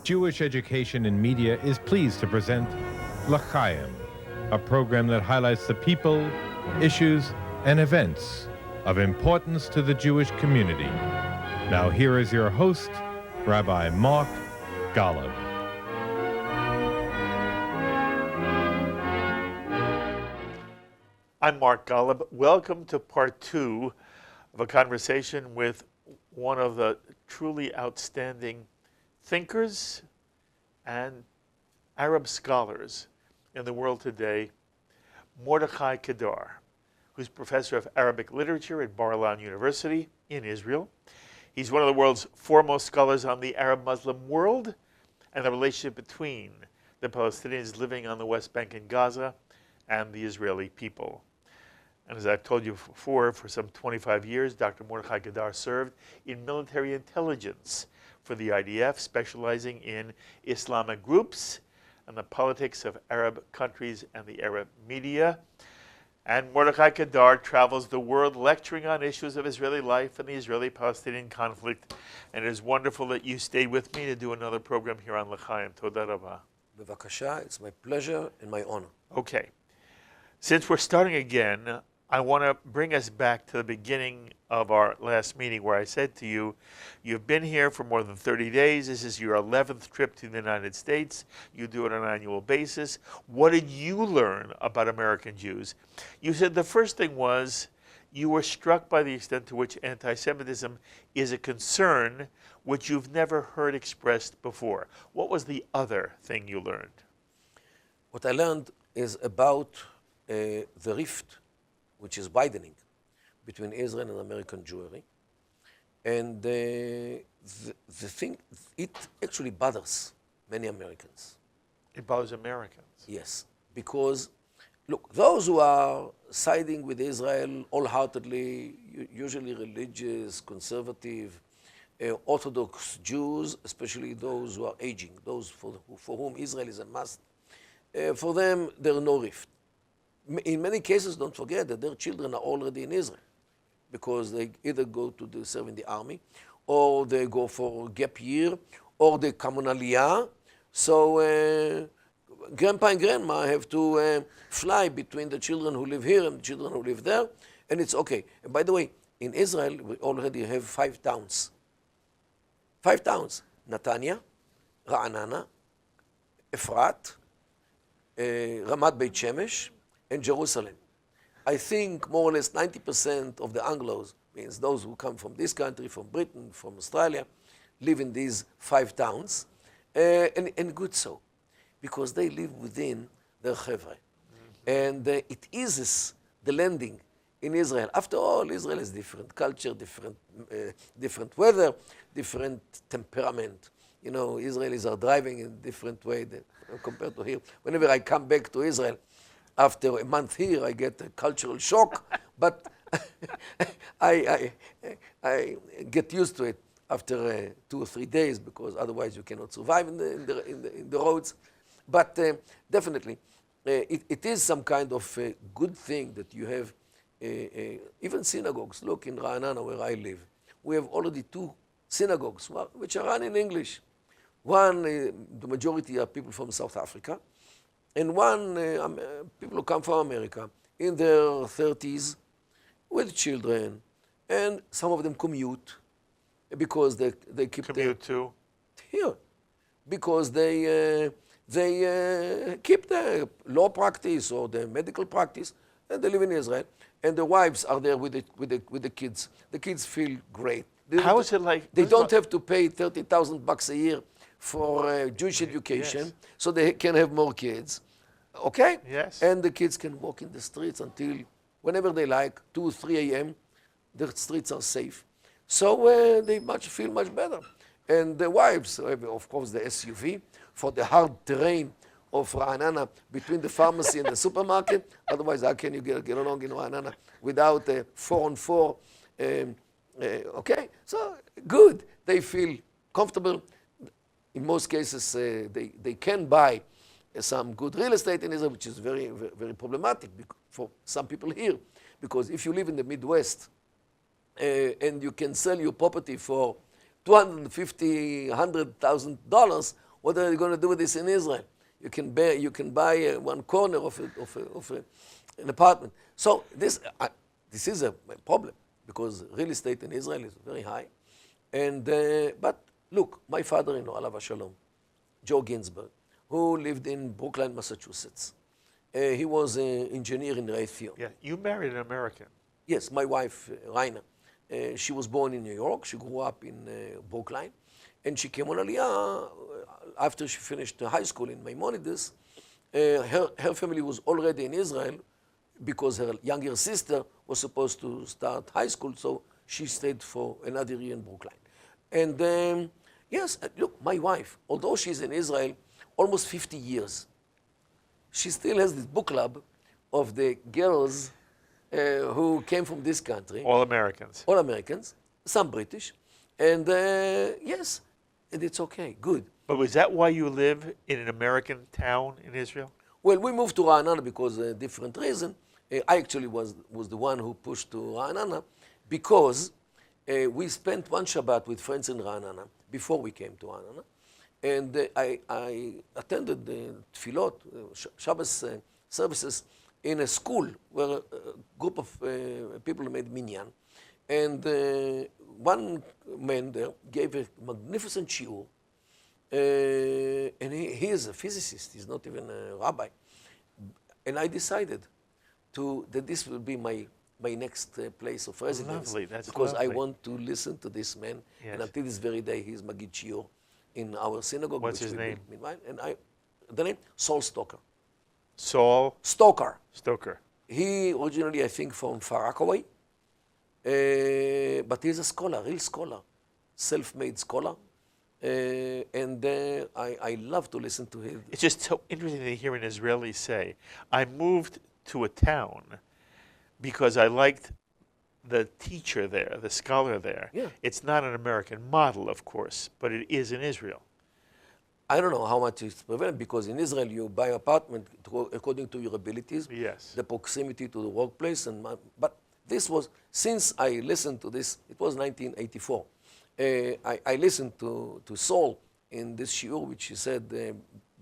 Jewish Education in Media is pleased to present L'Chaim, a program that highlights the people, issues, and events of importance to the Jewish community. Now here is your host, Rabbi Mark Golub. I'm Mark Golub. Welcome to part two of a conversation with one of the truly outstanding thinkers and Arab scholars in the world today, Mordechai Kedar, who's professor of Arabic literature at Bar-Ilan University in Israel. He's one of the world's foremost scholars on the Arab-Muslim world and the relationship between the Palestinians living on the West Bank and Gaza and the Israeli people. And as I've told you before, for some 25 years, Dr. Mordechai Kedar served in military intelligence for the IDF, specializing in Islamic groups and the politics of Arab countries and the Arab media. And Mordechai Kedar travels the world lecturing on issues of Israeli life and the Israeli-Palestinian conflict. And it is wonderful that you stayed with me to do another program here on L'Chaim. Toda Rabah. Bevakasha, it's my pleasure and my honor. Okay. Since we're starting again, I want to bring us back to the beginning of our last meeting where I said to you, you've been here for more than 30 days. This is your 11th trip to the United States. You do it on an annual basis. What did you learn about American Jews? You said the first thing was you were struck by the extent to which anti-Semitism is a concern which you've never heard expressed before. What was the other thing you learned? What I learned is about the rift, which is widening between Israel and American Jewry. And the thing, it actually bothers many Americans. It bothers Americans. Yes, because, look, those who are siding with Israel wholeheartedly, usually religious, conservative, Orthodox Jews, especially those who are aging, those for whom Israel is a must, for them, there is no rift. In many cases, don't forget that their children are already in Israel because they either go to serve in the army or they go for gap year or they come on aliyah. So grandpa and grandma have to fly between the children who live here and the children who live there, and it's okay. And by the way, in Israel, we already have 5 towns. 5 towns: Netanya, Raanana, Efrat, Ramat Beit Shemesh, and Jerusalem. I think more or less 90% of the Anglos, means those who come from this country, from Britain, from Australia, live in these 5 towns, and good so, because they live within their chevre. And it eases the landing in Israel. After all, Israel is different culture, different weather, different temperament. You know, Israelis are driving in a different way compared to here. Whenever I come back to Israel, after a month here, I get a cultural shock, but I get used to it after 2 or 3 days, because otherwise you cannot survive in the roads. But definitely, it is some kind of a good thing that you have even synagogues. Look, in Raanana, where I live, we have already 2 synagogues, which are run in English. One, the majority are people from South Africa, and one, people who come from America in their 30s with children, and some of them commute because they keep Commute to? here because they keep the law practice or the medical practice, and they live in Israel, and the wives are there with the kids. The kids feel great. How is it like? They don't have to pay $30,000 a year for Jewish education, yes. so they can have more kids, okay? Yes. And the kids can walk in the streets until whenever they like, 2 or 3 a.m. The streets are safe. So they feel much better. And the wives have, of course, the SUV for the hard terrain of Raanana between the pharmacy and the supermarket. Otherwise, how can you get along in Raanana without a 4-on-4? Okay, so good. They feel comfortable. In most cases, they can buy some good real estate in Israel, which is very, very problematic for some people here. Because if you live in the Midwest and you can sell your property for $250,000, $100,000, What are you going to do with this in Israel? You can buy one corner of an apartment. So this is a problem because real estate in Israel is very high. And but look, my father-in-law, alav shalom, Joe Ginsberg, who lived in Brookline, Massachusetts. He was an engineer in Raytheon. Yeah, you married an American. Yes, my wife, Raanana. She was born in New York. She grew up in Brookline. And she came on Aliyah after she finished high school in Maimonides. Her family was already in Israel because her younger sister was supposed to start high school, so she stayed for another year in Brookline. And yes, look, my wife, although she's in Israel almost 50 years, she still has this book club of the girls who came from this country. All Americans. All Americans, some British. And yes, and it's okay, good. But was that why you live in an American town in Israel? Well, we moved to Raanana because of a different reason. I actually was the one who pushed to Raanana because we spent one Shabbat with friends in Raanana before we came to Raanana. And I attended the tefillot, Shabbos services in a school where a group of people made minyan. And one man there gave a magnificent shiur. And he is a physicist, he's not even a rabbi. And I decided that this will be my next place of residence. Lovely, that's because lovely. I want to listen to this man. Yes. And until this very day, he's Magid Shiur in our synagogue. What's which his we name? built meanwhile. And the name, Saul Stoker. Saul Stoker. Stoker. He originally, I think, from Far Rockaway. But he's a scholar, real scholar, self-made scholar. And I love to listen to him. It's just so interesting to hear an Israeli say, I moved to a town because I liked the teacher there, the scholar there. Yeah. It's not an American model, of course, but it is in Israel. I don't know how much it's prevalent because in Israel you buy apartment according to your abilities, Yes. the proximity to the workplace. But this was, since I listened to this, it was 1984. I listened to Saul in this shiur, which he said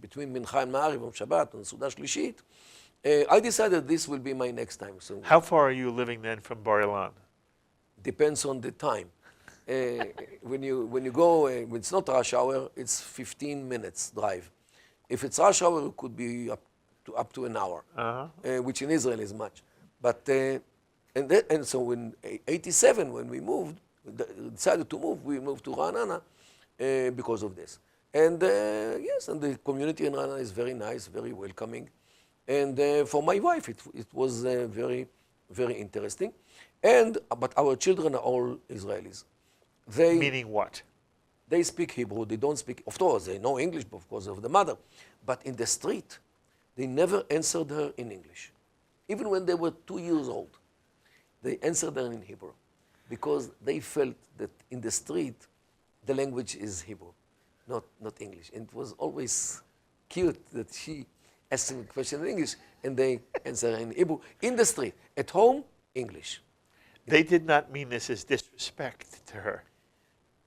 between Mincha and Ma'ariv on Shabbat and Suda Shlishit. I decided this will be my next time. So How far are you living then from Bar-Ilan? depends on the time. When you go, when it's not rush hour, it's 15 minutes drive. If it's rush hour, it could be up to an hour, which in Israel is much. But and so in '87 when we moved, decided to move, we moved to Raanana because of this. And yes, and the community in Raanana is very nice, very welcoming. And for my wife, it was very, very interesting. But our children are all Israelis. Meaning what? They speak Hebrew. They don't speak, of course, they know English because of the mother. But in the street, they never answered her in English. Even when they were 2 years old, they answered her in Hebrew because they felt that in the street, the language is Hebrew, not English. And it was always cute that she asked him a question in English and they answer in Hebrew. In the street, at home, English. They did not mean this as disrespect to her.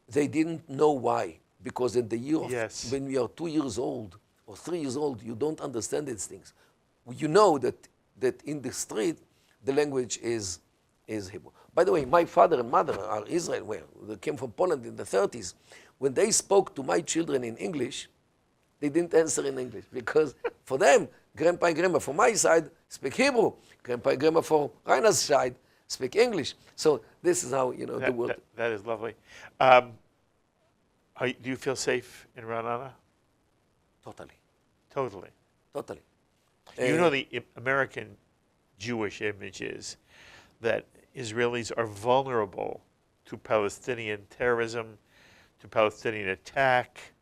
They didn't know why, because in the year of, Yes. when we are 2 years old or 3 years old, you don't understand these things. You know that in the street, the language is Hebrew. By the way, my father and mother are Israel, they came from Poland in the 30s. When they spoke to my children in English, they didn't answer in English because for them, grandpa and grandma from my side speak Hebrew. Grandpa and grandma from Raina's side speak English. So this is how, the world. That is lovely. Do you feel safe in Raanana? Totally. Totally. Totally. You know the American Jewish image is that Israelis are vulnerable to Palestinian terrorism, to Palestinian attack,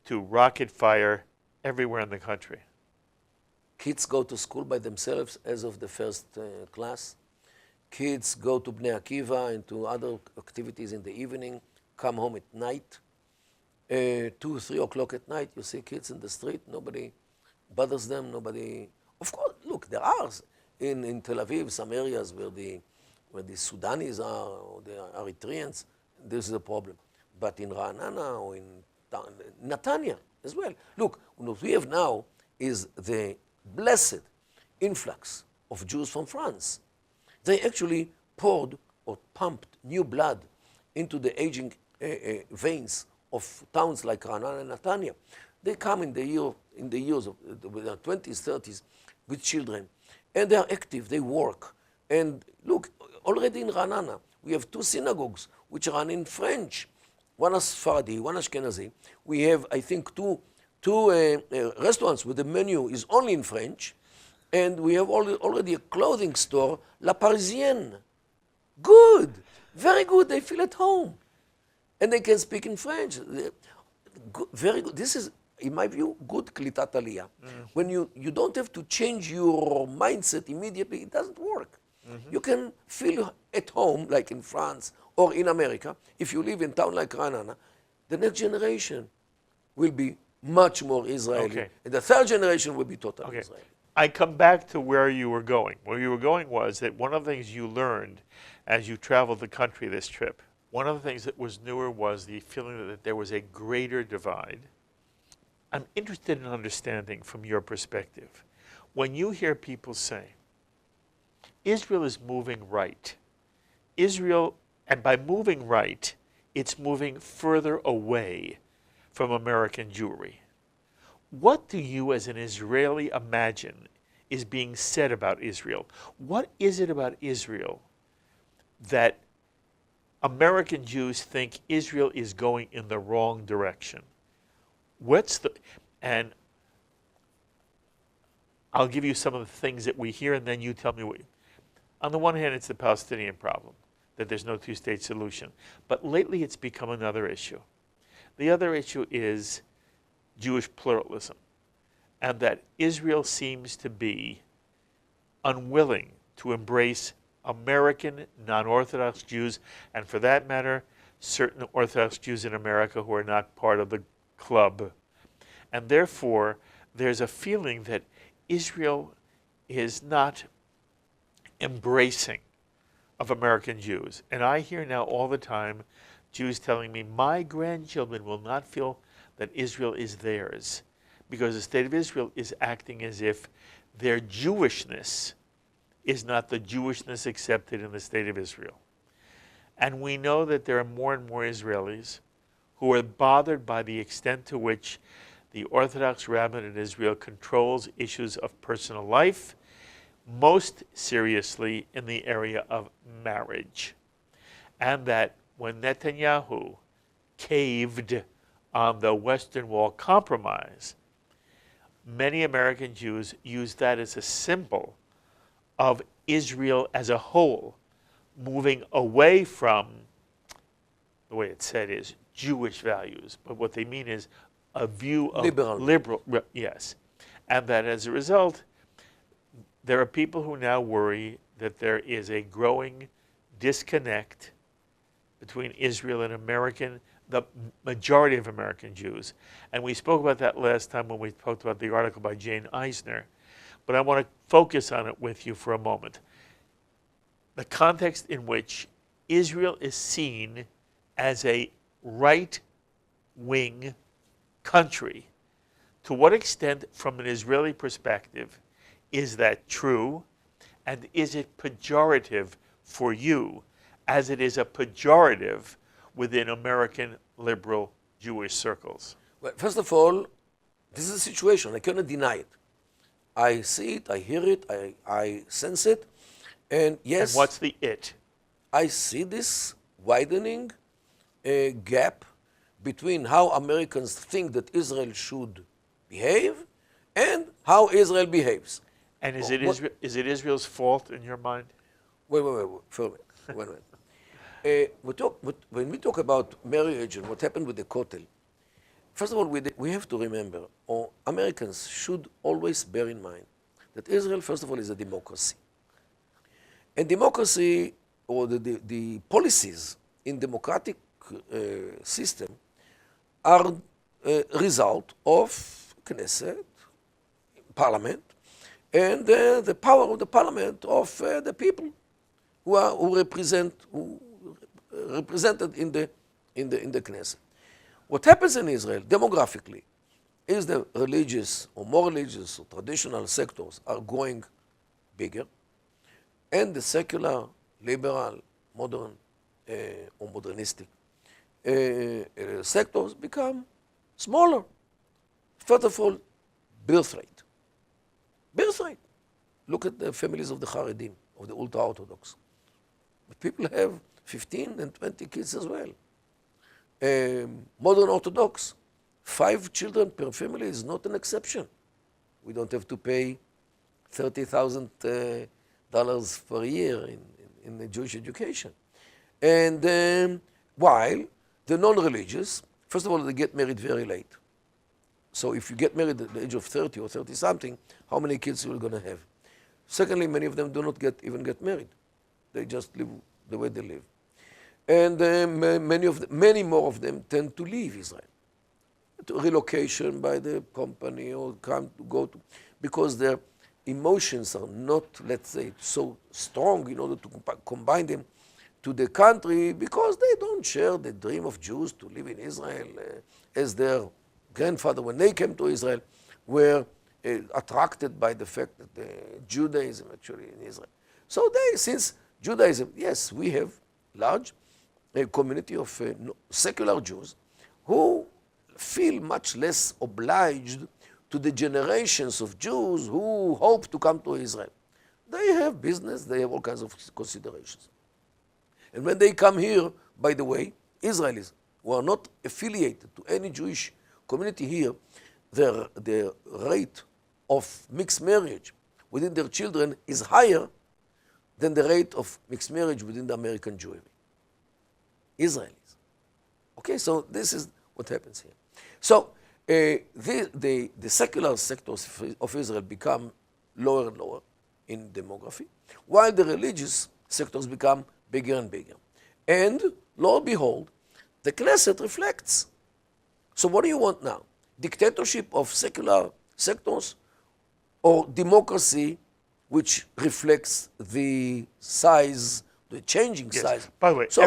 to rocket fire everywhere in the country. Kids go to school by themselves as of the first class. Kids go to Bnei Akiva and to other activities in the evening, come home at night. 2, 3 o'clock at night, you see kids in the street, nobody bothers them, nobody. Of course, look, there are in Tel Aviv some areas where the Sudanis are, or the Eritreans, this is a problem. But in Raanana or in Netanya as well. Look, what we have now is the blessed influx of Jews from France. They actually poured or pumped new blood into the aging veins of towns like Raanana and Netanya. They come in the years of the 20s, 30s with children, and they are active, they work. And look, already in Raanana, we have 2 synagogues which run in French. One is Sephardi, one Ashkenazi. We have, I think, two restaurants where the menu is only in French. And we have already a clothing store, La Parisienne. Good, very good, they feel at home. And they can speak in French. Good, very good. This is, in my view, good Klitat Aliyah. When you don't have to change your mindset immediately, it doesn't work. You can feel at home, like in France or in America. If you live in a town like Raanana, the next generation will be much more Israeli. Okay. And the third generation will be totally Israeli. I come back to where you were going. Where you were going was that one of the things you learned as you traveled the country this trip, one of the things that was newer was the feeling that there was a greater divide. I'm interested in understanding from your perspective, when you hear people say, Israel is moving right. Israel, and by moving right, it's moving further away from American Jewry. What do you as an Israeli imagine is being said about Israel? What is it about Israel that American Jews think Israel is going in the wrong direction? And I'll give you some of the things that we hear and then you tell me what. On the one hand, it's the Palestinian problem, that there's no two-state solution. But lately it's become another issue. The other issue is Jewish pluralism, and that Israel seems to be unwilling to embrace American non-Orthodox Jews, and for that matter, certain Orthodox Jews in America who are not part of the club. And therefore, there's a feeling that Israel is not embracing of American Jews. And I hear now all the time Jews telling me, my grandchildren will not feel that Israel is theirs, because the state of Israel is acting as if their Jewishness is not the Jewishness accepted in the state of Israel. And we know that there are more and more Israelis who are bothered by the extent to which the Orthodox rabbinate in Israel controls issues of personal life, most seriously in the area of marriage. And that when Netanyahu caved on the Western Wall compromise, many American Jews used that as a symbol of Israel as a whole moving away from, the way it's said is, Jewish values. But what they mean is a view of liberal, yes. And that as a result, there are people who now worry that there is a growing disconnect between Israel and the majority of American Jews. And we spoke about that last time when we talked about the article by Jane Eisner. But I want to focus on it with you for a moment. The context in which Israel is seen as a right-wing country. To what extent, from an Israeli perspective, is that true? And is it pejorative for you, as it is a pejorative within American liberal Jewish circles? Well, first of all, this is a situation. I cannot deny it. I see it, I hear it, I sense it. And yes. And what's the it? I see this widening gap between how Americans think that Israel should behave and how Israel behaves. And is it Israel's fault in your mind? Wait, wait a minute. When we talk about marriage and what happened with the Kotel, first of all, we have to remember, or Americans should always bear in mind, that Israel, first of all, is a democracy. And democracy, or the policies in democratic system, are a result of Knesset, parliament, and the power of the parliament of the people who represented in the Knesset. What happens in Israel, demographically, is the religious or more religious or traditional sectors are growing bigger, and the secular, liberal, modern, or modernistic sectors become smaller. First of all, birth rate. Birth rate. Look at the families of the Haredim, of the ultra-Orthodox. People have 15 and 20 kids as well. Modern Orthodox, 5 children per family is not an exception. We don't have to pay $30,000 per year in the Jewish education. And while the non-religious, first of all, they get married very late. So if you get married at the age of 30 or 30-something, how many kids are you going to have? Secondly, many of them do not even get married. They just live the way they live. And many more of them tend to leave Israel. To relocation by the company or because their emotions are not, let's say, so strong in order to combine them to the country, because they don't share the dream of Jews to live in Israel as their grandfather, when they came to Israel, were attracted by the fact that Judaism actually in Israel. So since Judaism, yes, we have large community of secular Jews who feel much less obliged to the generations of Jews who hope to come to Israel. They have business, they have all kinds of considerations. And when they come here, by the way, Israelis who are not affiliated to any Jewish community here, the rate of mixed marriage within their children is higher than the rate of mixed marriage within the American Jewry. Israelis. Okay, so this is what happens here. So the secular sectors of Israel become lower and lower in demography, while the religious sectors become bigger and bigger. And lo and behold, the Knesset reflects. So what do you want now? Dictatorship of secular sectors or democracy which reflects the size, the changing size? By the way, So-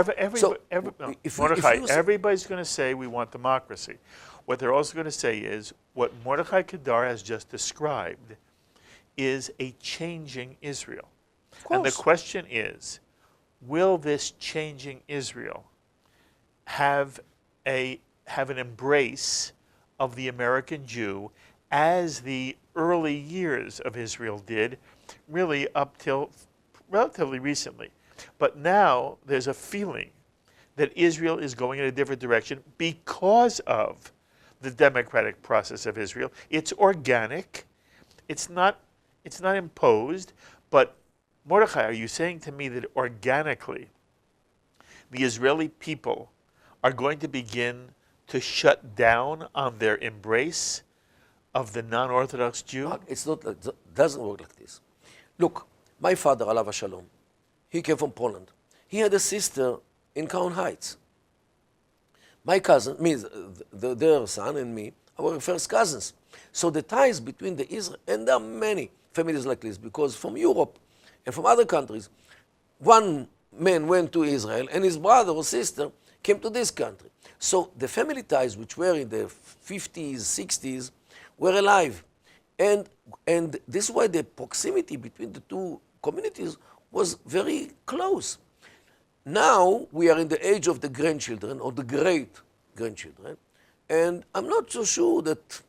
Mordechai, if you- everybody's going to say we want democracy. What they're also going to say is what Mordechai Kedar has just described is a changing Israel. And the course. question is, will this changing Israel have an embrace of the American Jew as the early years of Israel did, really up till relatively recently? But now there's a feeling that Israel is going in a different direction because of the democratic process of Israel. It's organic. It's not imposed. But Mordechai, are you saying to me that organically the Israeli people are going to begin to shut down on their embrace of the non-Orthodox Jew? It's not like, doesn't work like this. Look, my father, alav hashalom, he came from Poland. He had a sister in Crown Heights. My cousin, their son and me, our first cousins. So the ties between the Israel, and there are many families like this, because from Europe and from other countries, one man went to Israel and his brother or sister came to this country. So the family ties, which were in the 50s, 60s, were alive. And this is why the proximity between the two communities was very close. Now we are in the age of the grandchildren or the great-grandchildren, and I'm not so sure that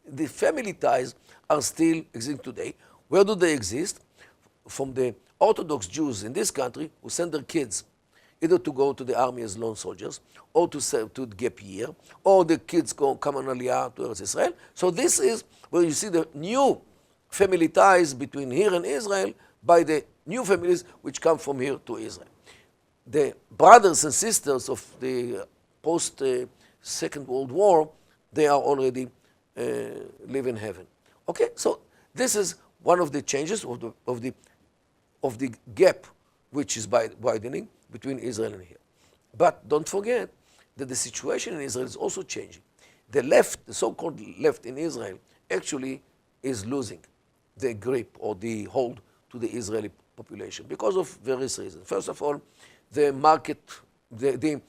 the family ties are still existing today. Where do they exist? From the Orthodox Jews in this country who send their kids either to go to the army as lone soldiers, or to serve to gap year, or the kids come on Aliyah to Eretz Israel. So this is where you see the new family ties between here and Israel by the new families which come from here to Israel. The brothers and sisters of the post-Second World War, they are already live in heaven. Okay, so this is one of the changes of the gap which is widening between Israel and here. But don't forget that the situation in Israel is also changing. The left, the so-called left in Israel, actually is losing the grip or the hold to the Israeli population because of various reasons. First of all, the market, the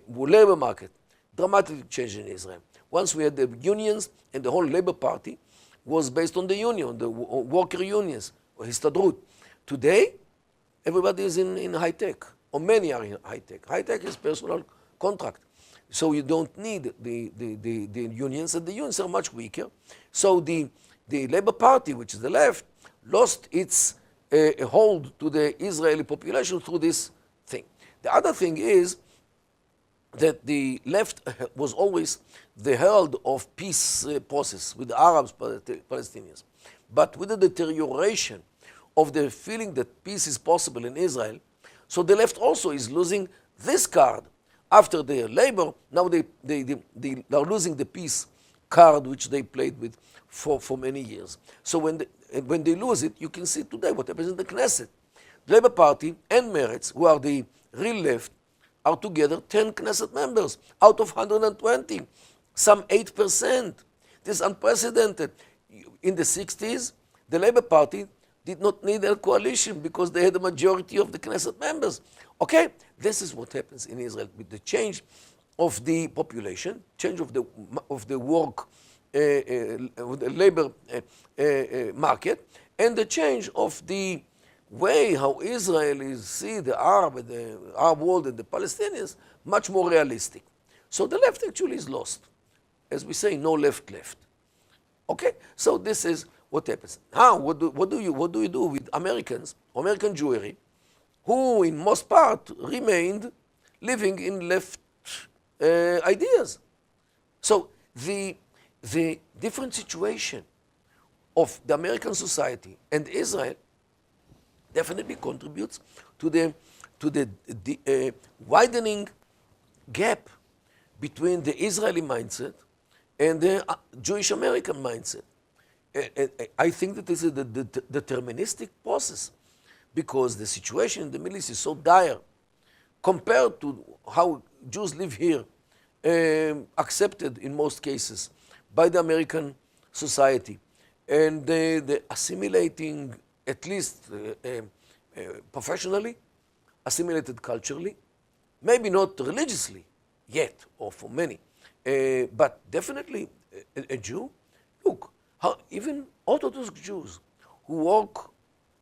labor market dramatically changed in Israel. Once we had the unions, and the whole Labor Party was based on the union, the worker unions, or Histadrut. Today, everybody is in high tech, or many are in high tech. High tech is personal contract. So you don't need the unions, and the unions are much weaker. So the Labor Party, which is the left, lost its hold to the Israeli population through this thing. The other thing is that the left was always the herald of peace process with the Arabs, Palestinians. But with the deterioration of the feeling that peace is possible in Israel, so the left also is losing this card. After their labor, now they are losing the peace card which they played with for many years. So when they lose it, you can see today what happens in the Knesset. The Labour Party and Meretz, who are the real left, are together 10 Knesset members out of 120, some 8%. This is unprecedented. In the 60s, the Labour Party did not need a coalition because they had the majority of the Knesset members. Okay, this is what happens in Israel with the change of the population, change of the work, the labor market, and the change of the way how Israelis see the Arab world and the Palestinians much more realistic. So the left actually is lost. As we say, no left. Okay, so this is what happens. Now, what do you do with Americans, American Jewry, who in most part remained living in left ideas? So the different situation of the American society and Israel definitely contributes to the widening gap between the Israeli mindset and the Jewish American mindset. I think that this is the deterministic process, because the situation in the Middle East is so dire compared to how Jews live here, accepted in most cases by the American society, and the assimilating, at least professionally, assimilated culturally, maybe not religiously yet, or for many, but definitely a Jew. Look, how even Orthodox Jews who work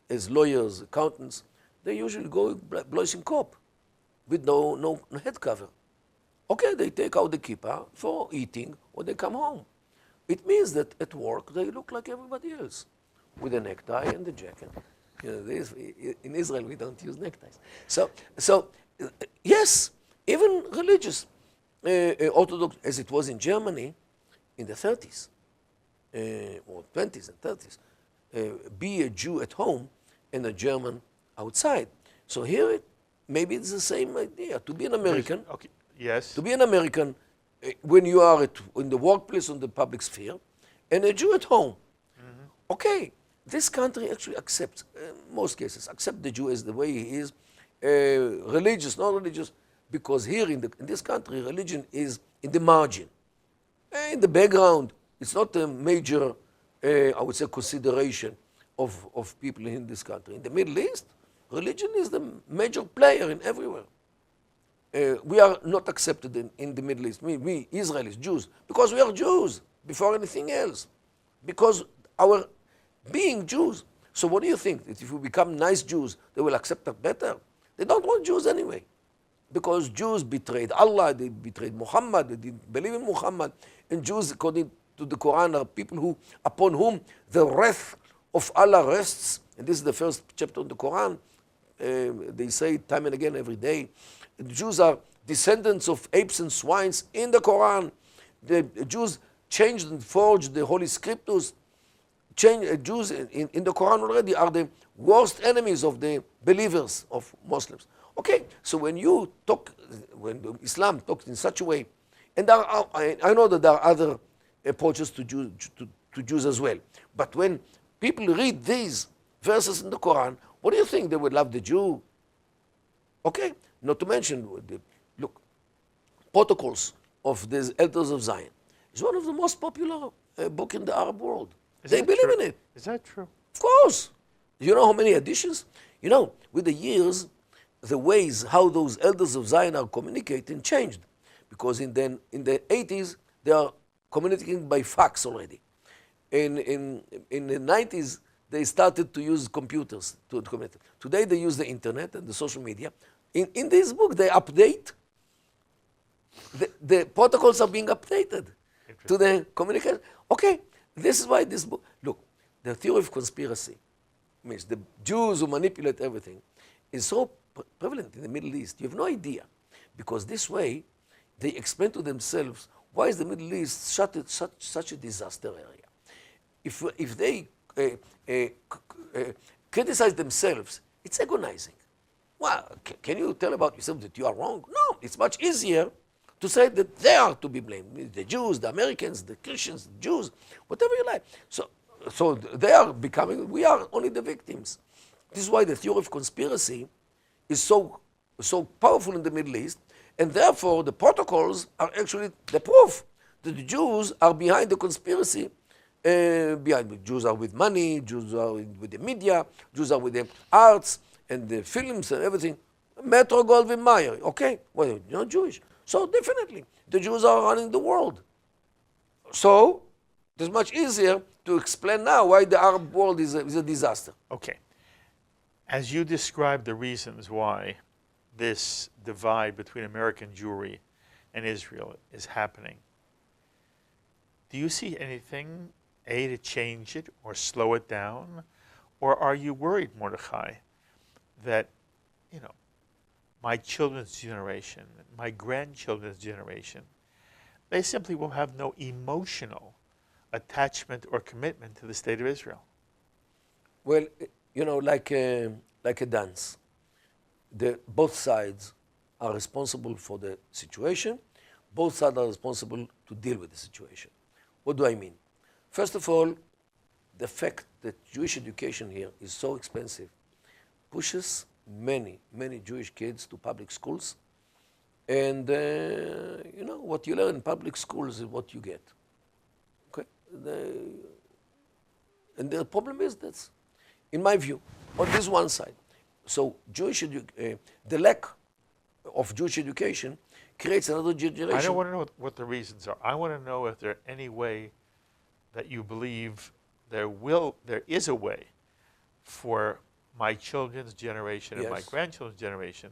as lawyers, accountants, they usually go bloising kop with no head cover. Okay, they take out the kippah for eating, or they come home. It means that at work they look like everybody else, with a necktie and the jacket. You know, in Israel we don't use neckties. So yes, even religious Orthodox, as it was in Germany in the 30s, or 20s and 30s, be a Jew at home and a German outside. So here, maybe it's the same idea. To be an American, Okay. Yes. to be an American when you are in the workplace, on the public sphere, and a Jew at home. Okay, this country actually accepts, most cases, accept the Jew as the way he is, religious, not religious, because here in this country, religion is in the margin, in the background. It's not a major, I would say, consideration of people in this country. In the Middle East, religion is the major player in everywhere. We are not accepted in the Middle East, we Israelis, Jews, because we are Jews before anything else, because our being Jews. So what do you think? That if we become nice Jews, they will accept us better? They don't want Jews anyway, because Jews betrayed Allah, they betrayed Muhammad, they didn't believe in Muhammad, and Jews, according to the Quran, are people upon whom the wrath of Allah rests. And this is the first chapter of the Quran. They say it time and again every day. The Jews are descendants of apes and swines in the Quran. The Jews changed and forged the Holy Scriptures. Jews in the Quran already are the worst enemies of the believers, of Muslims. Okay, so when Islam talks in such a way, and I know that there are other approaches to Jews as well, but when people read these verses in the Quran, what do you think? They would love the Jew? Okay, not to mention, look, Protocols of the Elders of Zion is one of the most popular books in the Arab world. They believe in it. Is that true? Of course. You know how many editions? You know, with the years, the ways how those Elders of Zion are communicating changed. because in the 80s, they are communicating by fax already. In the 90s, they started to use computers to communicate. Today, they use the internet and the social media. In this book, they update. The protocols are being updated to the communication. Okay, this is why this book, look, the theory of conspiracy means the Jews who manipulate everything is so prevalent in the Middle East. You have no idea. Because this way, they explain to themselves, why is the Middle East such a disaster area? If they criticize themselves, it's agonizing. Well, can you tell about yourself that you are wrong? No, it's much easier to say that they are to be blamed. The Jews, the Americans, the Christians, the Jews, whatever you like. So they are becoming, we are only the victims. This is why the theory of conspiracy is so powerful in the Middle East, and therefore the protocols are actually the proof that the Jews are behind the conspiracy. The Jews are with money, Jews are with the media, Jews are with the arts and the films and everything. Metro Goldwyn Mayer, okay, well, you're not Jewish. So definitely, the Jews are running the world. So it's much easier to explain now why the Arab world is a disaster. Okay. As you describe the reasons why this divide between American Jewry and Israel is happening, do you see anything, A, to change it or slow it down? Or are you worried, Mordechai, that, my children's generation, my grandchildren's generation, they simply will have no emotional attachment or commitment to the state of Israel? Well, like a dance. Both sides are responsible for the situation. Both sides are responsible to deal with the situation. What do I mean? First of all, the fact that Jewish education here is so expensive pushes many Jewish kids to public schools. And, what you learn in public schools is what you get. Okay? And the problem is that, in my view, on this one side, so the lack of Jewish education creates another generation. I don't want to know what the reasons are. I want to know if there's any way that you believe there is a way for my children's generation and my grandchildren's generation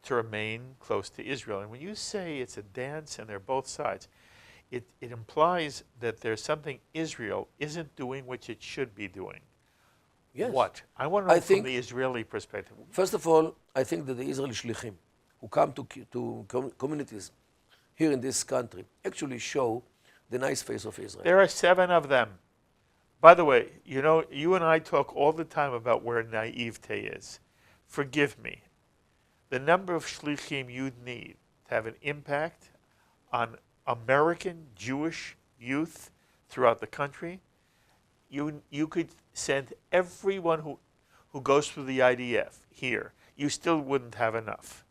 to remain close to Israel. And when you say it's a dance and they're both sides, it implies that there's something Israel isn't doing which it should be doing. Yes. What? I want to know from the Israeli perspective. First of all, I think that the Israeli shlichim who come to communities here in this country actually show the nice face of Israel. There are 7 of them. By the way, you and I talk all the time about where naivete is. Forgive me. The number of shlichim you'd need to have an impact on American Jewish youth throughout the country, you could send everyone who goes through the IDF here. You still wouldn't have enough.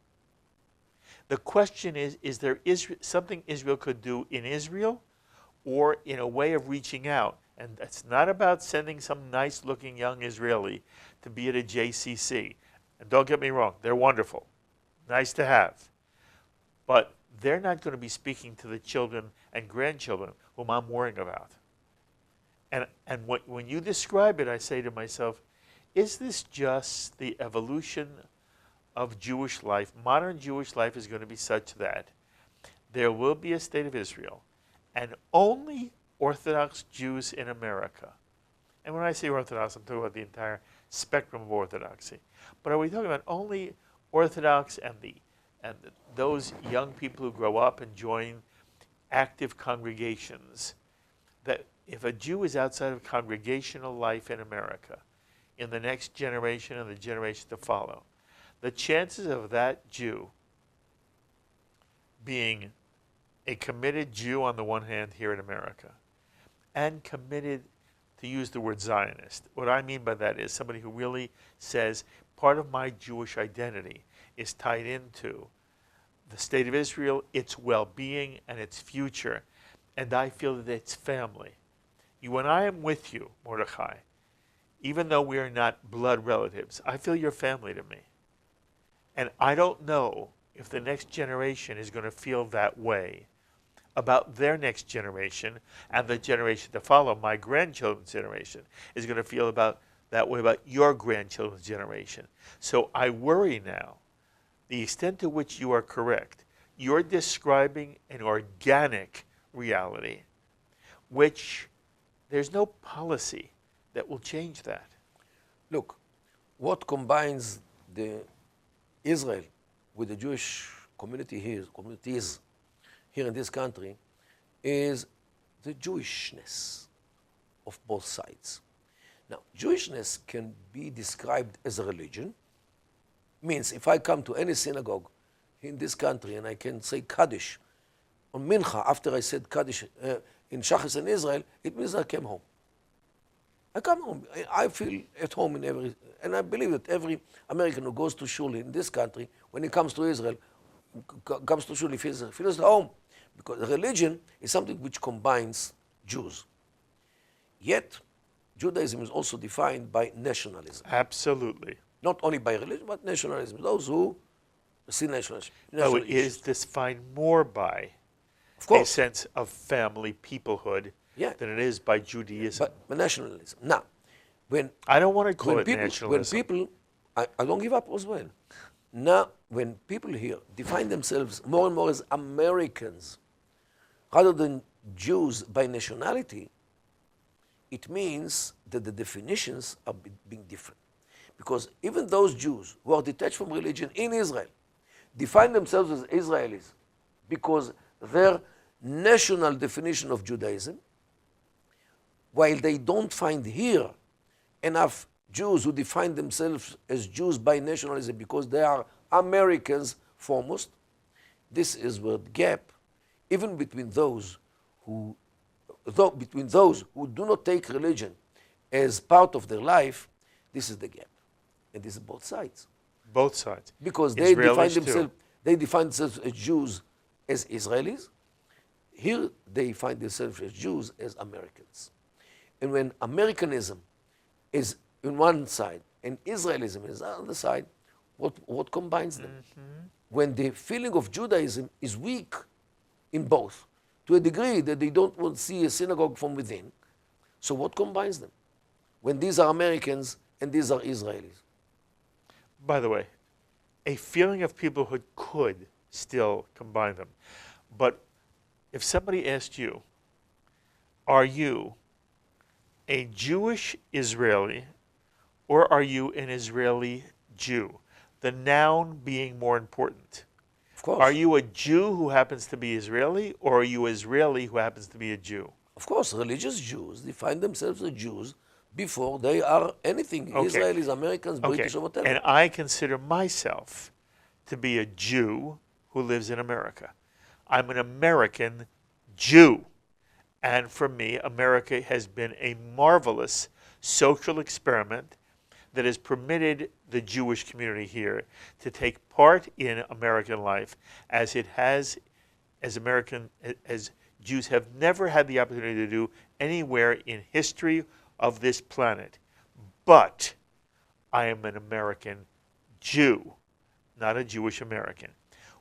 The question is there something Israel could do in Israel or in a way of reaching out? And it's not about sending some nice-looking young Israeli to be at a JCC. And don't get me wrong, they're wonderful. Nice to have. But they're not going to be speaking to the children and grandchildren whom I'm worrying about. And when you describe it, I say to myself, is this just the evolution of Jewish life? Modern Jewish life is going to be such that there will be a state of Israel, and only Orthodox Jews in America. And when I say Orthodox, I'm talking about the entire spectrum of Orthodoxy. But are we talking about only Orthodox and those young people who grow up and join active congregations? That if a Jew is outside of congregational life in America, in the next generation and the generation to follow, the chances of that Jew being a committed Jew on the one hand here in America, and committed, to use the word Zionist. What I mean by that is somebody who really says, part of my Jewish identity is tied into the state of Israel, its well-being, and its future, and I feel that it's family. When I am with you, Mordechai, even though we are not blood relatives, I feel you're family to me. And I don't know if the next generation is going to feel that way about their next generation, and the generation to follow, my grandchildren's generation, is going to feel about that way about your grandchildren's generation. So I worry now, the extent to which you are correct, you're describing an organic reality, which there's no policy that will change that. Look, what combines the Israel with the Jewish communities here in this country is the Jewishness of both sides. Now, Jewishness can be described as a religion. Means if I come to any synagogue in this country and I can say Kaddish on Mincha after I said Kaddish in Shachris in Israel, it means I came home. I come home. I feel at home in every, and I believe that every American who goes to shul in this country, when he comes to Israel, comes to shul, he feels at home. Because religion is something which combines Jews. Yet, Judaism is also defined by nationalism. Absolutely. Not only by religion, but nationalism. Those who see nationalism. No, it is defined more by Of course. a sense of family, peoplehood, Yeah. than it is by Judaism. But nationalism. Now, when I don't want to call when it people, nationalism. I don't give up as well. Now, when people here define themselves more and more as Americans, rather than Jews by nationality, it means that the definitions are being different. Because even those Jews who are detached from religion in Israel define themselves as Israelis because their national definition of Judaism, while they don't find here enough Jews who define themselves as Jews by nationalism because they are Americans foremost, this is where the gap, even between those who do not take religion as part of their life, this is the gap. And this is both sides. Both sides. Because they define Israelis themselves as Jews as Israelis. Here they find themselves as Jews as Americans. And when Americanism is on one side and Israelism is on the other side, what combines them? Mm-hmm. When the feeling of Judaism is weak in both, to a degree that they don't want to see a synagogue from within, so what combines them? When these are Americans and these are Israelis. By the way, a feeling of peoplehood could still combine them. But if somebody asked you, are you a Jewish Israeli or are you an Israeli Jew? The noun being more important. Of course. Are you a Jew who happens to be Israeli or are you Israeli who happens to be a Jew? Of course, religious Jews define themselves as Jews before they are anything. Okay. Israelis, Americans, British, or whatever. And I consider myself to be a Jew who lives in America. I'm an American Jew. And for me, America has been a marvelous social experiment that has permitted the Jewish community here to take part in American life as it has, as Jews have never had the opportunity to do anywhere in history of this planet. But I am an American Jew, not a Jewish American.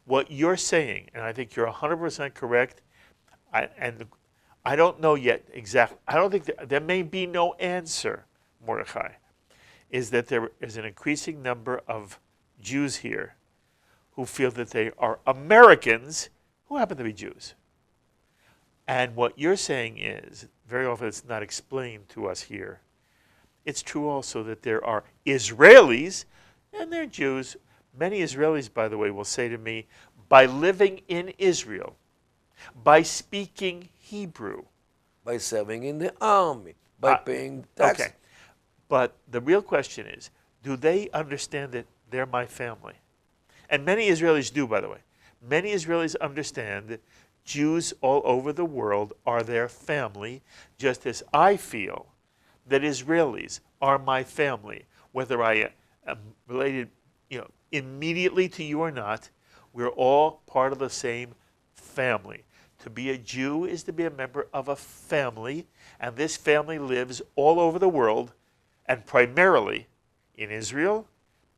What you're saying, and I think you're 100% correct, and I don't know yet exactly, I don't think there may be no answer, Mordechai, is that there is an increasing number of Jews here who feel that they are Americans who happen to be Jews. And what you're saying is, very often it's not explained to us here, it's true also that there are Israelis and they're Jews. Many Israelis, by the way, will say to me, by living in Israel, by speaking Hebrew, by serving in the army, by paying tax. Okay. But the real question is, do they understand that they're my family? And many Israelis do, by the way. Many Israelis understand that Jews all over the world are their family, just as I feel that Israelis are my family. Whether I am related, immediately to you or not, we're all part of the same family. To be a Jew is to be a member of a family, and this family lives all over the world, and primarily in Israel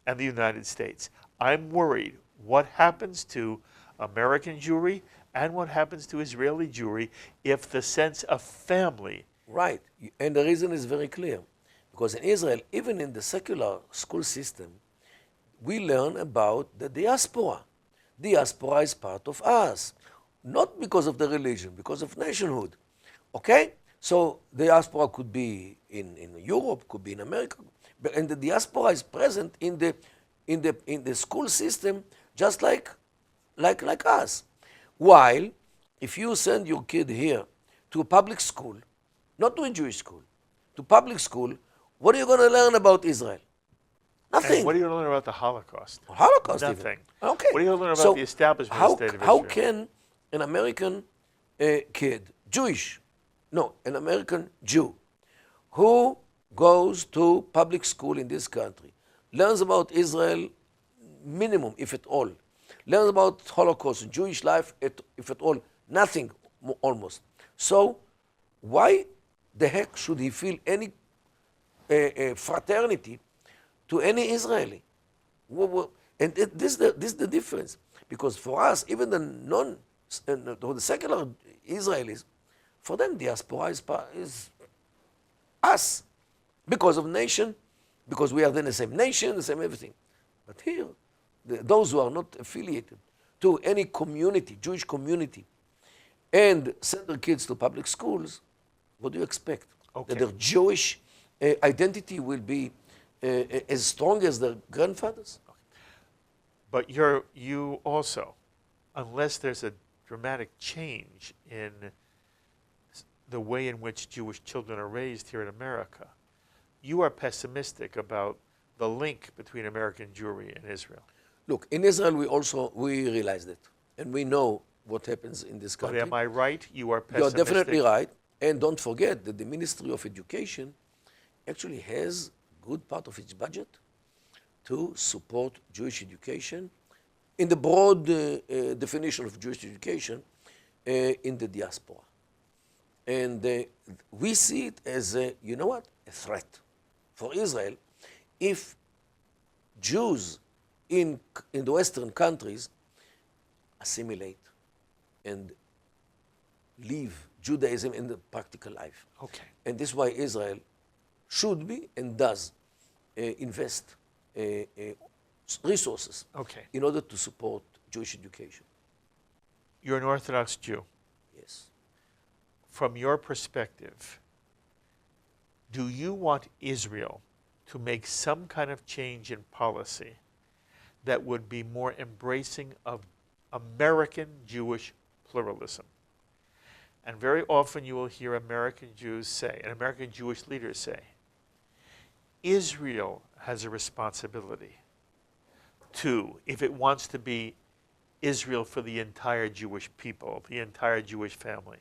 and the United States. I'm worried what happens to American Jewry and what happens to Israeli Jewry if the sense of family. Right. And the reason is very clear. Because in Israel, even in the secular school system, we learn about the diaspora. Diaspora is part of us. Not because of the religion, because of nationhood. Okay? So the diaspora could be in Europe, could be in America. And the diaspora is present in the school system just like us. While if you send your kid here to a public school, not to a Jewish school, to public school, what are you going to learn about Israel? Nothing. And what are you going to learn about the Holocaust? Holocaust Nothing. even. Okay. What are you going to learn about the establishment of the State of How Israel? can an American kid, an American Jew, who goes to public school in this country, learns about Israel minimum, if at all, learns about Holocaust, Jewish life, if at all, nothing almost. So why the heck should he feel any fraternity to any Israeli? And this is the difference. Because for us, even the secular Israelis, for them diaspora is us. Because of nation, because we are then the same nation, the same everything. But here, those who are not affiliated to any community, Jewish community, and send their kids to public schools, what do you expect? Okay. That their Jewish identity will be as strong as their grandfathers? But you also, unless there's a dramatic change in the way in which Jewish children are raised here in America, you are pessimistic about the link between American Jewry and Israel. Look, in Israel we realize that, and we know what happens in this But country. am I right? You are You are pessimistic. definitely right. And don't forget that the Ministry of Education actually has a good part of its budget to support Jewish education in the broad definition of Jewish education in the diaspora. And we see it as, a threat for Israel if Jews in the Western countries assimilate and leave Judaism in the practical life. Okay. And this is why Israel should be and does invest resources Okay. in order to support Jewish education. You're an Orthodox Jew. Yes. From your perspective, do you want Israel to make some kind of change in policy that would be more embracing of American Jewish pluralism? And very often you will hear American Jews say, and American Jewish leaders say, Israel has a responsibility to, if it wants to be Israel for the entire Jewish people, the entire Jewish family,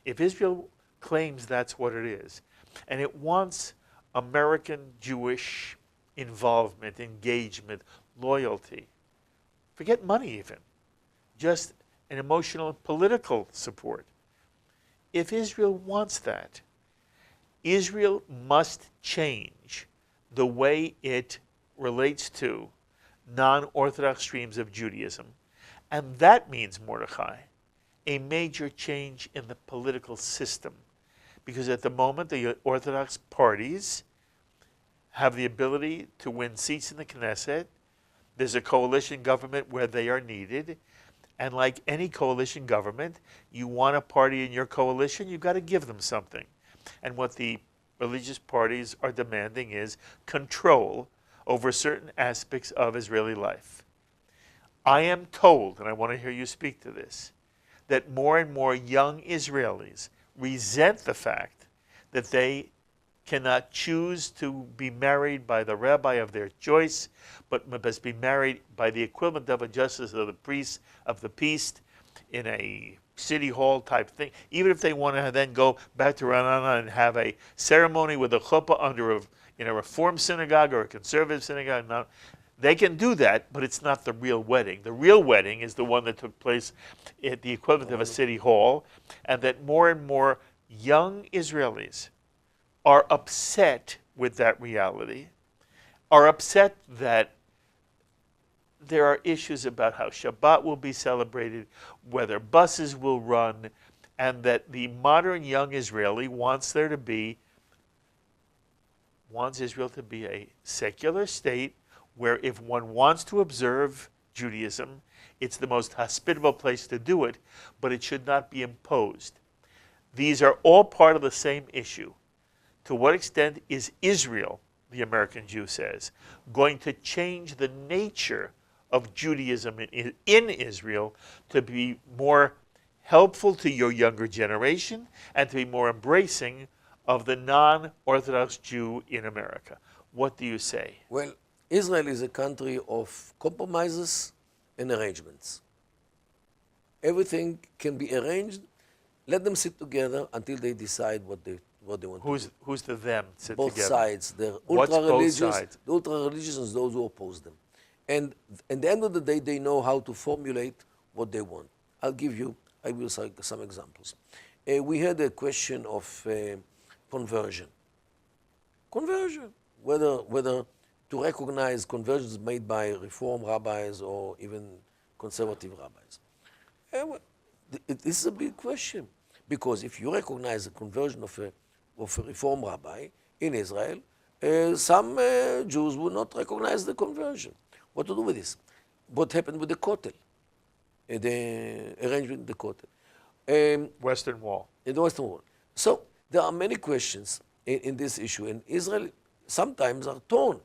if Israel claims that's what it is, and it wants American Jewish involvement, engagement, loyalty, forget money even, just an emotional and political support. If Israel wants that, Israel must change the way it relates to non-Orthodox streams of Judaism. And that means, Mordechai, a major change in the political system. Because at the moment, the Orthodox parties have the ability to win seats in the Knesset. There's a coalition government where they are needed. And like any coalition government, you want a party in your coalition, you've got to give them something. And what the religious parties are demanding is control over certain aspects of Israeli life. I am told, and I want to hear you speak to this, that more and more young Israelis resent the fact that they cannot choose to be married by the rabbi of their choice, but must be married by the equivalent of a justice of the priest of the peace in a city hall type thing. Even if they want to then go back to Raanana and have a ceremony with a chuppah in a Reform synagogue or a conservative synagogue, now, they can do that, but it's not the real wedding. The real wedding is the one that took place at the equivalent of a city hall, and that more and more young Israelis are upset with that reality, are upset that there are issues about how Shabbat will be celebrated, whether buses will run, and that the modern young Israeli wants Israel to be a secular state where if one wants to observe Judaism, it's the most hospitable place to do it, but it should not be imposed. These are all part of the same issue. To what extent is Israel, the American Jew says, going to change the nature of Judaism in Israel to be more helpful to your younger generation and to be more embracing of the non-Orthodox Jew in America? What do you say? Well, Israel is a country of compromises and arrangements. Everything can be arranged. Let them sit together until they decide what they want to do. Who's the them sit both together? sides. The What's both ultra-religious, sides? the ultra-religious and those who oppose them. And at the end of the day, they know how to formulate what they want. I will cite some examples. We had a question of conversion. Conversion, whether to recognize conversions made by Reform rabbis or even conservative rabbis. It is a big question, because if you recognize the conversion of a Reform rabbi in Israel, some Jews would not recognize the conversion. What to do with this? What happened with the Kotel? The arrangement in the Kotel. Western Wall. In the Western Wall. So there are many questions in this issue, and Israel sometimes are torn.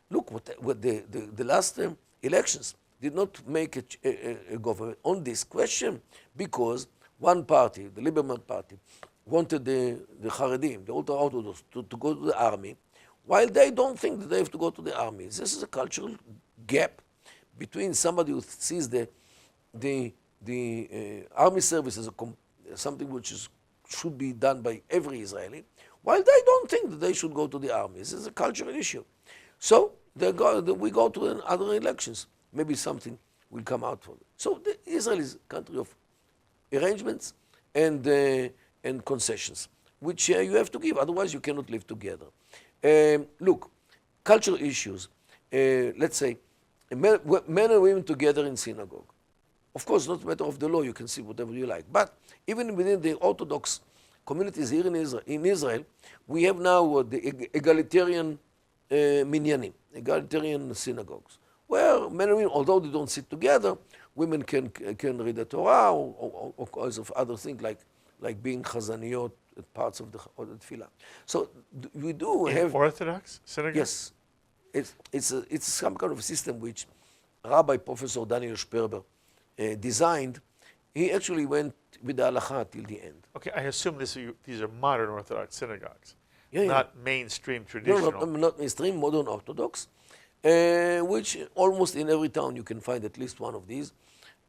Look, what the last elections did not make a government on this question because one party, the Liberman party, wanted the Haredim, the ultra-Orthodox, to go to the army, while they don't think that they have to go to the army. This is a cultural gap between somebody who sees the army service as something which should be done by every Israeli, while they don't think that they should go to the army. This is a cultural issue. So we go to other elections. Maybe something will come out from it. So Israel is a country of arrangements and concessions, which you have to give. Otherwise, you cannot live together. Look, cultural issues. Let's say men and women together in synagogue. Of course, not a matter of the law. You can see whatever you like. But even within the Orthodox communities here in Israel, we have now the egalitarian minyanim, egalitarian synagogues, where men and women, although they don't sit together, women can read the Torah or cause of other things like being chazaniyot at parts of the tefillah. So we do have Orthodox synagogues? Yes, it's some kind of system which Rabbi Professor Daniel Sperber designed. He actually went with the halacha till the end. Okay, I assume these are modern Orthodox synagogues, Yeah, not mainstream traditional. No, not mainstream, modern Orthodox, which almost in every town you can find at least one of these.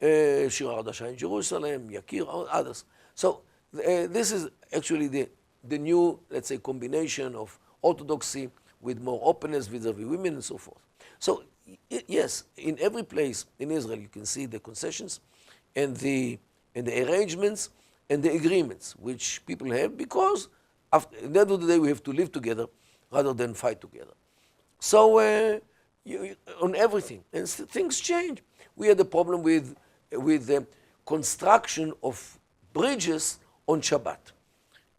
Shir HaDasha in Jerusalem, Yakir, others. So this is actually the new, let's say, combination of Orthodoxy with more openness vis-a-vis women and so forth. So yes, in every place in Israel you can see the concessions and the arrangements and the agreements which people have, because at the end of the day we have to live together rather than fight together. So on everything, and things change. We had a problem with the construction of bridges on Shabbat.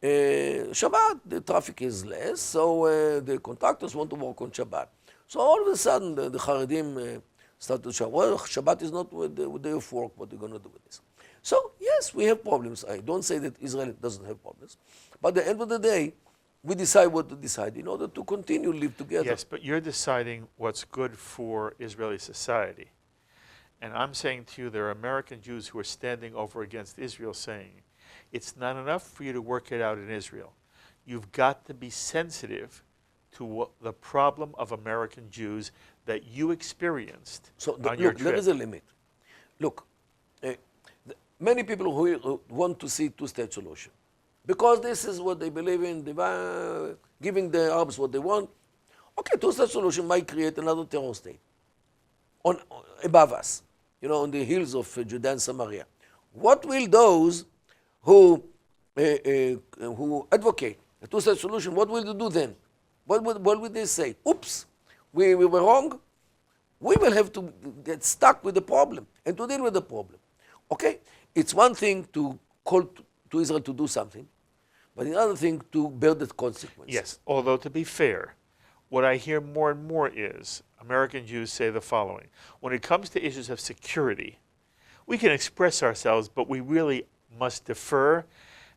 Shabbat, the traffic is less, so the contractors want to work on Shabbat. So all of a sudden, the Haredim start to show, well, Shabbat is not the day of work, what are you going to do with this? So yes, we have problems. I don't say that Israel doesn't have problems. But at the end of the day, we decide what to decide in order to continue to live together. Yes, but you're deciding what's good for Israeli society. And I'm saying to you, there are American Jews who are standing over against Israel saying, it's not enough for you to work it out in Israel. You've got to be sensitive to the problem of American Jews that you experienced on your trip. There is a limit. Look, many people who want to see two-state solution, because this is what they believe in, giving the Arabs what they want. Okay, two-state solution might create another terror state above us, on the hills of Judea and Samaria. What will those who advocate a two-state solution, what will they do then? What will they say? Oops, we were wrong. we will have to get stuck with the problem and to deal with the problem. Okay? It's one thing to call to Israel to do something, but another thing to bear the consequences. Yes, although to be fair, what I hear more and more is American Jews say the following. When it comes to issues of security, we can express ourselves, but we really must defer,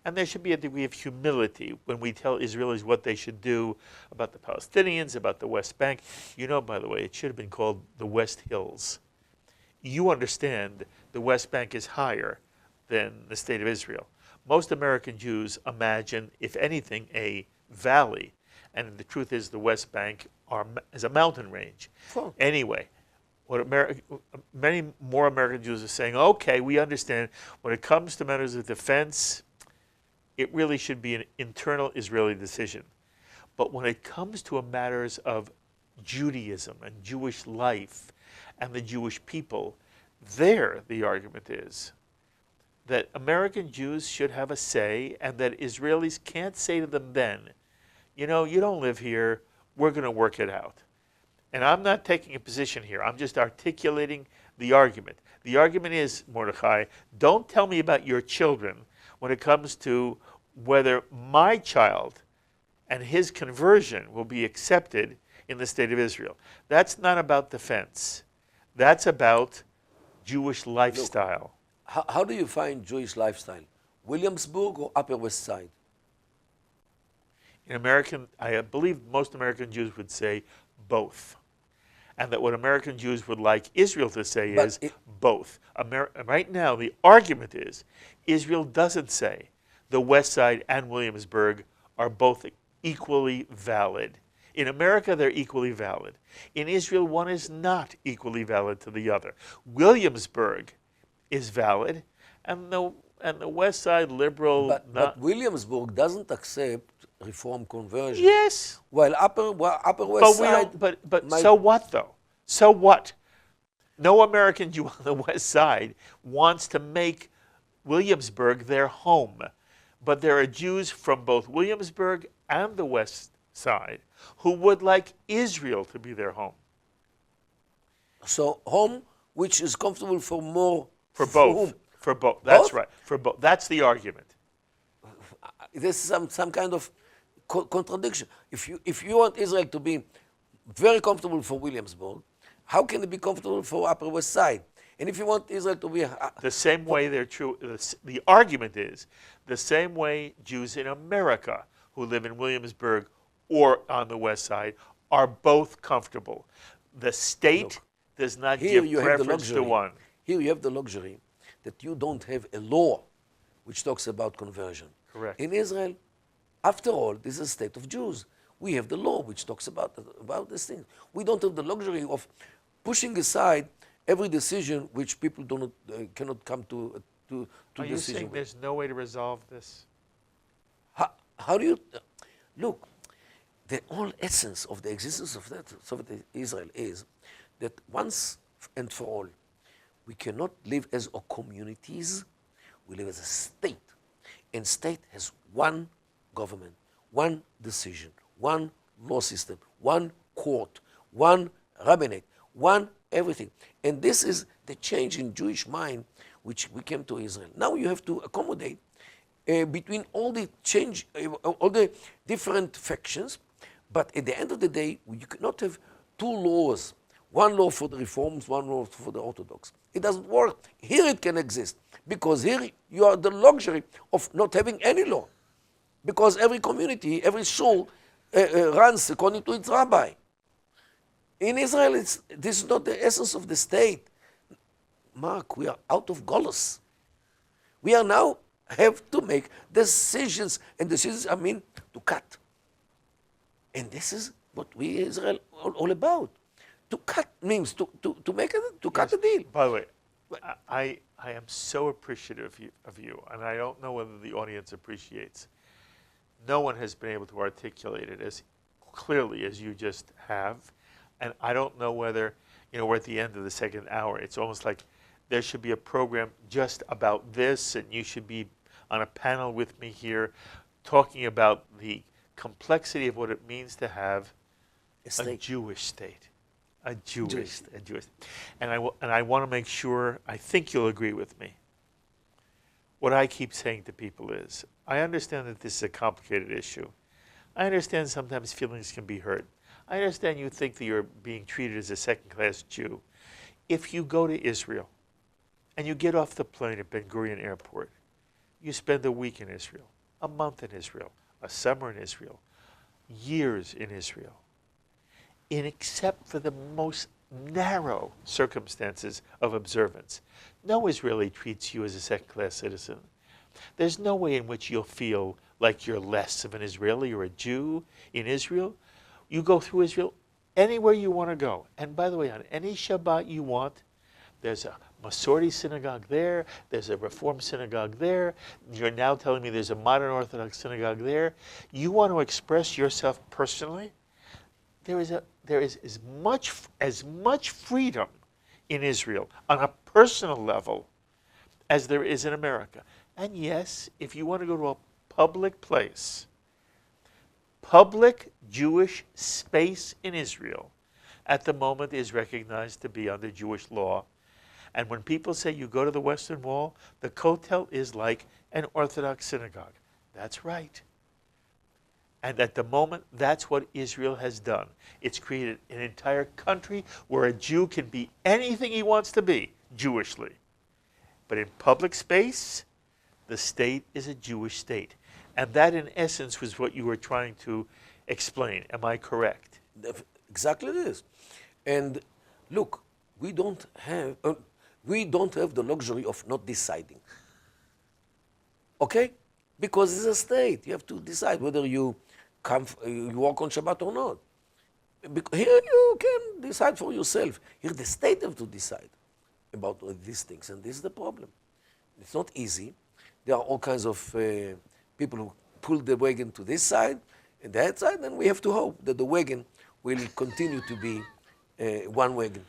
and there should be a degree of humility when we tell Israelis what they should do about the Palestinians, about the West Bank. You know, by the way, it should have been called the West Hills. You understand the West Bank is higher than the State of Israel. Most American Jews imagine, if anything, a valley, and the truth is the West Bank is a mountain range. Huh. Anyway, what many more American Jews are saying, okay, we understand when it comes to matters of defense, it really should be an internal Israeli decision. But when it comes to matters of Judaism and Jewish life and the Jewish people, there the argument is that American Jews should have a say and that Israelis can't say to them then, you know, you don't live here, we're going to work it out. And I'm not taking a position here. I'm just articulating the argument. The argument is, Mordechai, don't tell me about your children when it comes to whether my child and his conversion will be accepted in the State of Israel. That's not about defense. That's about Jewish lifestyle. Look, how do you find Jewish lifestyle? Williamsburg or Upper West Side? In American, I believe most American Jews would say both. And that what American Jews would like Israel to say is both. Right now, the argument is Israel doesn't say the West Side and Williamsburg are both equally valid. In America, they're equally valid. In Israel, one is not equally valid to the other. Williamsburg is valid, and the West Side liberal... But Williamsburg doesn't accept Reform conversion. Yes. While Upper West Side... But so what, though? So what? No American Jew on the West Side wants to make Williamsburg their home. But there are Jews from both Williamsburg and the West Side who would like Israel to be their home. So home which is comfortable for more... For both. For both. That's right. For both. That's the argument. This is some kind of contradiction. If you want Israel to be very comfortable for Williamsburg, how can it be comfortable for Upper West Side? And if you want Israel to be... the same way they're true... The argument is the same way Jews in America who live in Williamsburg or on the West Side are both comfortable. The state does not give preference to one. Here you have the luxury that you don't have a law which talks about conversion. Correct. In Israel, after all, this is a state of Jews. We have the law which talks about this thing. We don't have the luxury of pushing aside every decision which people cannot come to Are you saying there's no way to resolve this? How do you... Look, the whole essence of the existence of that Soviet Israel is that once and for all, we cannot live as communities, we live as a state. And state has one government, one decision, one law system, one court, one rabbinate, one everything. And this is the change in Jewish mind which we came to Israel. Now you have to accommodate between all the change, all the different factions, but at the end of the day, you cannot have two laws. One law for the Reforms, one law for the Orthodox. It doesn't work. Here it can exist, because here you are the luxury of not having any law. Because every community, every shul runs according to its rabbi. In Israel, this is not the essence of the state. Mark, we are out of Golus. We are now have to make decisions, and decisions I mean to cut. And this is what we Israel all about. To cut means to cut a deal. By the way, I am so appreciative of you, and I don't know whether the audience appreciates. No one has been able to articulate it as clearly as you just have, and I don't know whether, we're at the end of the second hour. It's almost like there should be a program just about this, and you should be on a panel with me here talking about the complexity of what it means to have a Jewish state. A Jewist. And I want to make sure, I think you'll agree with me. What I keep saying to people is, I understand that this is a complicated issue. I understand sometimes feelings can be hurt. I understand you think that you're being treated as a second-class Jew. If you go to Israel and you get off the plane at Ben Gurion Airport, you spend a week in Israel, a month in Israel, a summer in Israel, years in Israel, except for the most narrow circumstances of observance. No Israeli treats you as a second-class citizen. There's no way in which you'll feel like you're less of an Israeli or a Jew in Israel. You go through Israel anywhere you want to go. And by the way, on any Shabbat you want, there's a Masorti synagogue there, there's a Reform synagogue there, you're now telling me there's a modern Orthodox synagogue there. You want to express yourself personally? There is as much freedom in Israel on a personal level as there is in America. And yes, if you want to go to a public place, public Jewish space in Israel at the moment is recognized to be under Jewish law. And when people say you go to the Western Wall, the Kotel is like an Orthodox synagogue. That's right. And at the moment, that's what Israel has done. It's created an entire country where a Jew can be anything he wants to be, Jewishly. But in public space, the state is a Jewish state. And that, in essence, was what you were trying to explain. Am I correct? Exactly this. And look, we don't have the luxury of not deciding. Okay? Because it's a state. You have to decide whether you you walk on Shabbat or not. Here you can decide for yourself. Here the state have to decide about these things, and this is the problem. It's not easy. There are all kinds of people who pull the wagon to this side and that side, and we have to hope that the wagon will continue to be one wagon.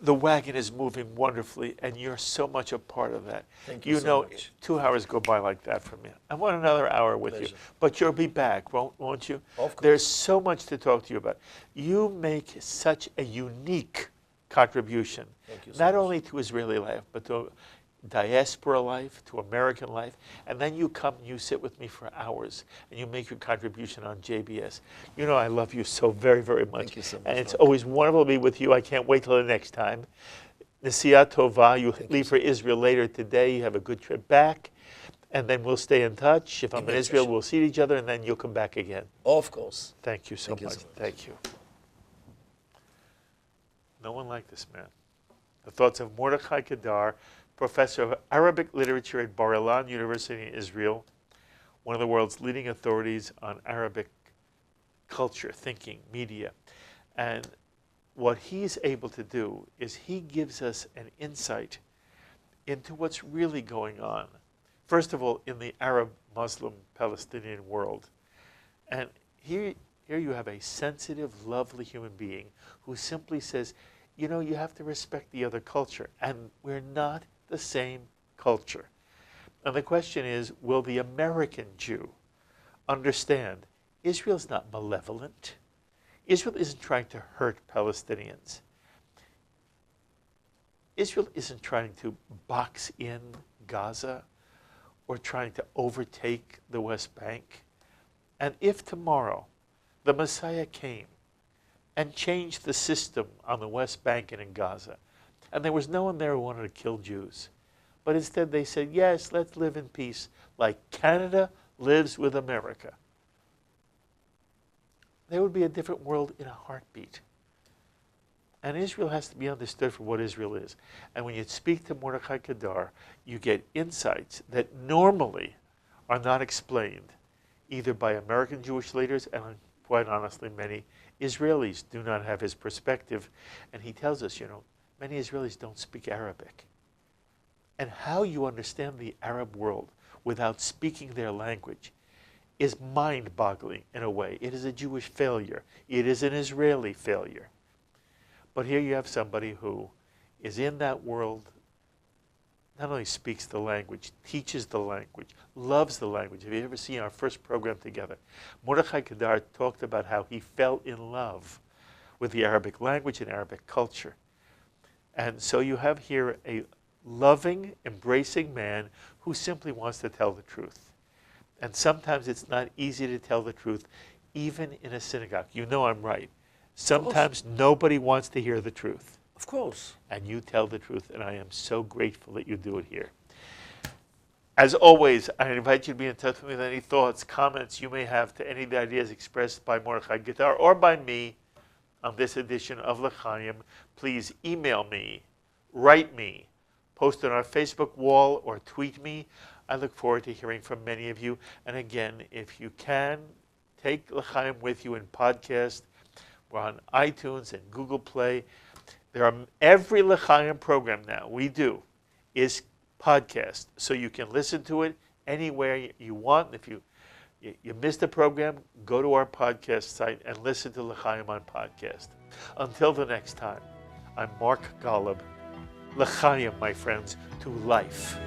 The wagon is moving wonderfully, and you're so much a part of that. Thank you so much. 2 hours go by like that for me. I want another hour with Pleasure. you, but you'll be back, won't you? Of course. There's so much to talk to you about. You make such a unique contribution, Thank you so not much. only to Israeli life, but to diaspora life, to American life, and then you come and you sit with me for hours and you make your contribution on JBS. You know I love you so very, very much. Thank you so much. And it's always wonderful to be with you. I can't wait till the next time. Nesiya Tova, you leave for Israel later today. You have a good trip back, and then we'll stay in touch. If I'm in Israel, we'll see each other, and then you'll come back again. Of course. Thank you so Thank you much. so much. Thank you. No one like this man. The thoughts of Mordechai Kedar, professor of Arabic literature at Bar-Ilan University in Israel, one of the world's leading authorities on Arabic culture, thinking, media. And what he's able to do is he gives us an insight into what's really going on. First of all, in the Arab, Muslim, Palestinian world. And here you have a sensitive, lovely human being who simply says, you know, you have to respect the other culture. And we're not the same culture. And the question is, will the American Jew understand Israel's not malevolent? Israel isn't trying to hurt Palestinians. Israel isn't trying to box in Gaza or trying to overtake the West Bank. And if tomorrow the Messiah came and changed the system on the West Bank and in Gaza, and there was no one there who wanted to kill Jews, but instead they said, yes, let's live in peace like Canada lives with America, there would be a different world in a heartbeat. And Israel has to be understood for what Israel is. And when you speak to Mordechai Kedar, you get insights that normally are not explained either by American Jewish leaders, and quite honestly, many Israelis do not have his perspective. And he tells us, you know, many Israelis don't speak Arabic. And how you understand the Arab world without speaking their language is mind-boggling in a way. It is a Jewish failure. It is an Israeli failure. But here you have somebody who is in that world, not only speaks the language, teaches the language, loves the language. Have you ever seen our first program together? Mordechai Kedar talked about how he fell in love with the Arabic language and Arabic culture. And so you have here a loving, embracing man who simply wants to tell the truth. And sometimes it's not easy to tell the truth, even in a synagogue. You know I'm right. Sometimes nobody wants to hear the truth. Of course. And you tell the truth, and I am so grateful that you do it here. As always, I invite you to be in touch with me with any thoughts, comments you may have to any of the ideas expressed by Mordechai Kedar or by me on this edition of L'chaim. Please email me, write me, post on our Facebook wall, or tweet me. I look forward to hearing from many of you. And again, if you can, take L'chaim with you in podcast. We're on iTunes and Google Play. There are every L'chaim program now we do is podcast, so you can listen to it anywhere you want. If you missed a program, go to our podcast site and listen to L'chaim on podcast. Until the next time, I'm Mark Golub. L'chaim, my friends, to life.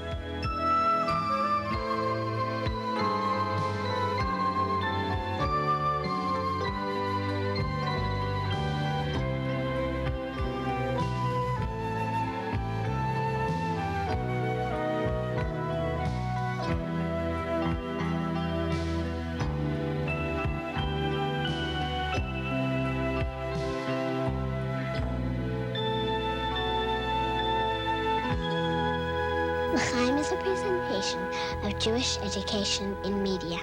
L'chaim is a presentation of Jewish education in media.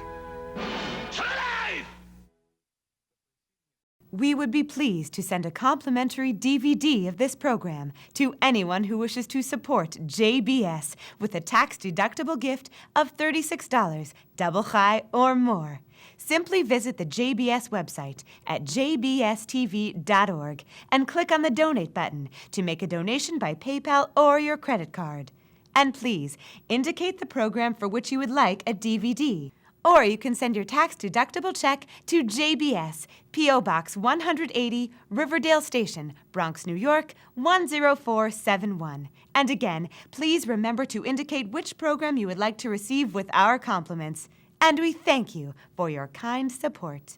We would be pleased to send a complimentary DVD of this program to anyone who wishes to support JBS with a tax-deductible gift of $36, double chai or more. Simply visit the JBS website at jbstv.org and click on the Donate button to make a donation by PayPal or your credit card. And please indicate the program for which you would like a DVD. Or you can send your tax-deductible check to JBS, P.O. Box 180, Riverdale Station, Bronx, New York, 10471. And again, please remember to indicate which program you would like to receive with our compliments. And we thank you for your kind support.